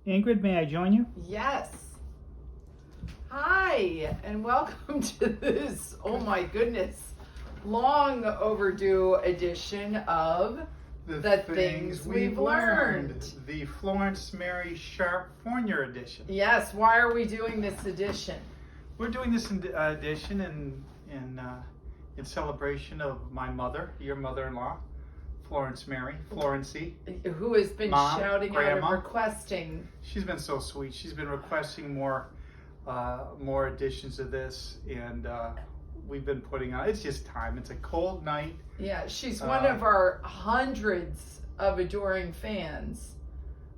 Ingrid, may I join you? Yes. Hi, and welcome to this, oh my goodness, long overdue edition of The Things We've Learned. The Florence Mary Sharp Fournier edition. Yes, why are we doing this edition? We're doing this edition in celebration of my mother, your mother-in-law, Florence Mary, Florency. Who has been Mom, shouting Grandma. out and requesting. She's been so sweet. She's been requesting more editions of this, and we've been putting on. It's just time. It's a cold night. Yeah, she's one of our hundreds of adoring fans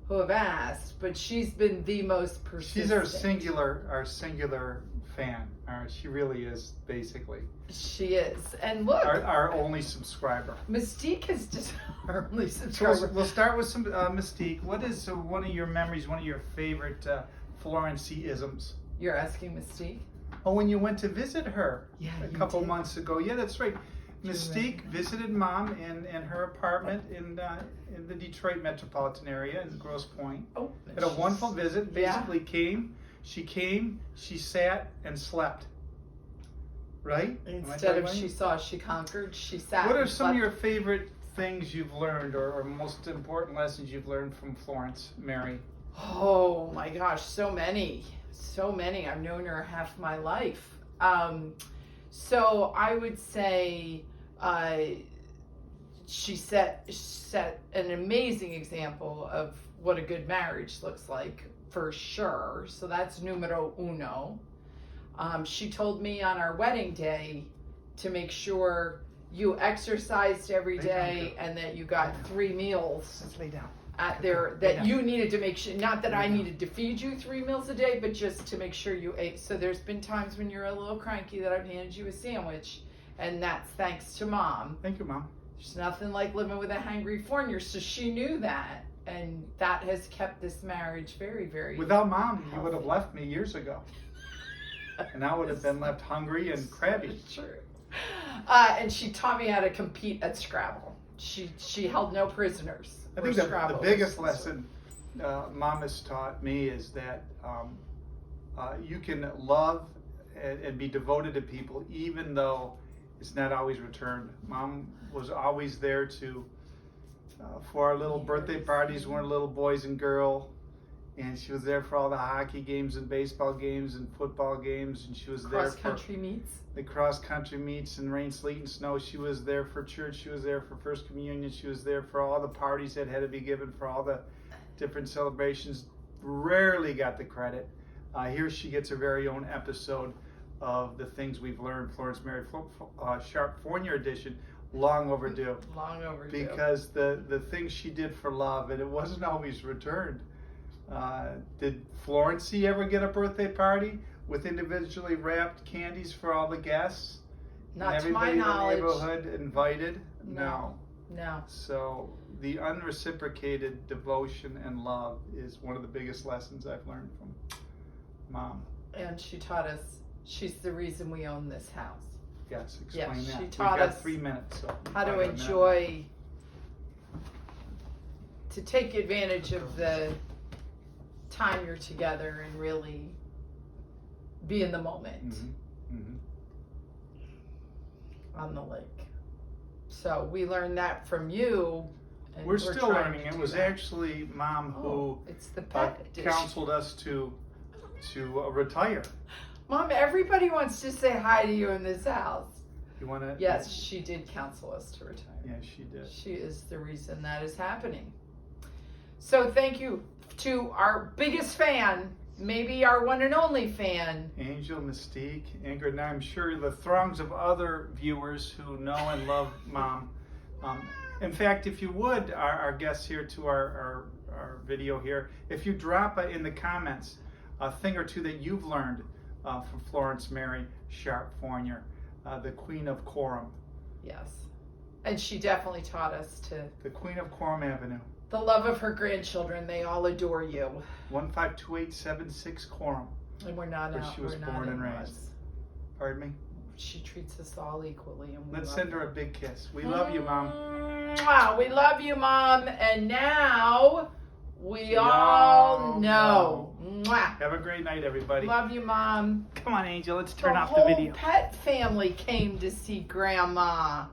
who have asked, but she's been the most persistent. She's our singular fan. She really is, basically. She is. And look, our only subscriber. Mystique is just our only subscriber. We'll start with some Mystique. What is one of your memories, one of your favorite Florency-isms? You're asking Mystique? Oh, when you went to visit her a couple did. months ago. Yeah, that's right. Mystique visited Mom in her apartment in the Detroit metropolitan area in Grosse Pointe. Oh, Had a wonderful visit. Basically she came, she sat and slept. Right? Instead of she saw, she conquered, she sat. What are some of your favorite things you've learned, or most important lessons you've learned from Florence Mary? Oh my gosh, so many. I've known her half my life. So I would say she set an amazing example of what a good marriage looks like, for sure. So that's numero uno. She told me on our wedding day to make sure you exercised every day and that you got 3 meals Let's lay down. You needed to make sure, not that I needed to feed you 3 meals a day, but just to make sure you ate. So there's been times when you're a little cranky that I've handed you a sandwich, and that's thanks to Mom. Thank you, Mom. There's nothing like living with a hangry Fournier, so she knew that, and that has kept this marriage very, very Without Mom, healthy. you would have left me years ago. And I would have been left hungry and crabby. True. And she taught me how to compete at Scrabble. She held no prisoners. I think the biggest lesson Mom has taught me is that you can love and be devoted to people even though it's not always returned. Mom was always there for our little birthday parties when we were little boys and girl, and she was there for all the hockey games and baseball games and football games, and she was there for cross-country meets. The cross-country meets and rain, sleet, and snow. She was there for church. She was there for First Communion. She was there for all the parties that had to be given, for all the different celebrations. Rarely got the credit. Here she gets her very own episode of The Things We've Learned, Florence Mary Sharp Fournier edition. Long overdue. Long overdue. Because the things she did for love, and it wasn't always returned. Did Florency ever get a birthday party with individually wrapped candies for all the guests? Not and to my everybody knowledge. in the neighborhood invited? No. So the unreciprocated devotion and love is one of the biggest lessons I've learned from Mom. And she taught us, she's the reason we own this house. Yes, explain that. She taught We've got us 3 minutes. So how to enjoy, to take advantage of the time you're together and really be in the moment on the lake. So we learned that from you. And we're still trying learning. to It do was that. actually Mom who it's the pet edition. counseled us to retire. Mom, everybody wants to say hi to you in this house. You want to? Yes, she did counsel us to retire. Yeah, she did. She is the reason that is happening. So thank you to our biggest fan, maybe our one and only fan, Angel, Mystique, Ingrid, and I'm sure the throngs of other viewers who know and love Mom. In fact, if you would, our guests here to our video here, if you drop in the comments a thing or two that you've learned from Florence Mary Sharp Fournier, the Queen of Coram. yes, and she definitely taught us to The Queen of Coram Avenue. the love of her grandchildren. They all adore you. 152876 Coram. And we're not Where out. she was we're not born and in-laws. raised. Pardon me? She treats us all equally. And we Let's love send her a big kiss. We love you, Mom. Mwah, we love you, Mom. And now we all No. Mwah. Have a great night, everybody. Love you, Mom. Come on, Angel. Let's turn the off whole the video. pet family came to see Grandma.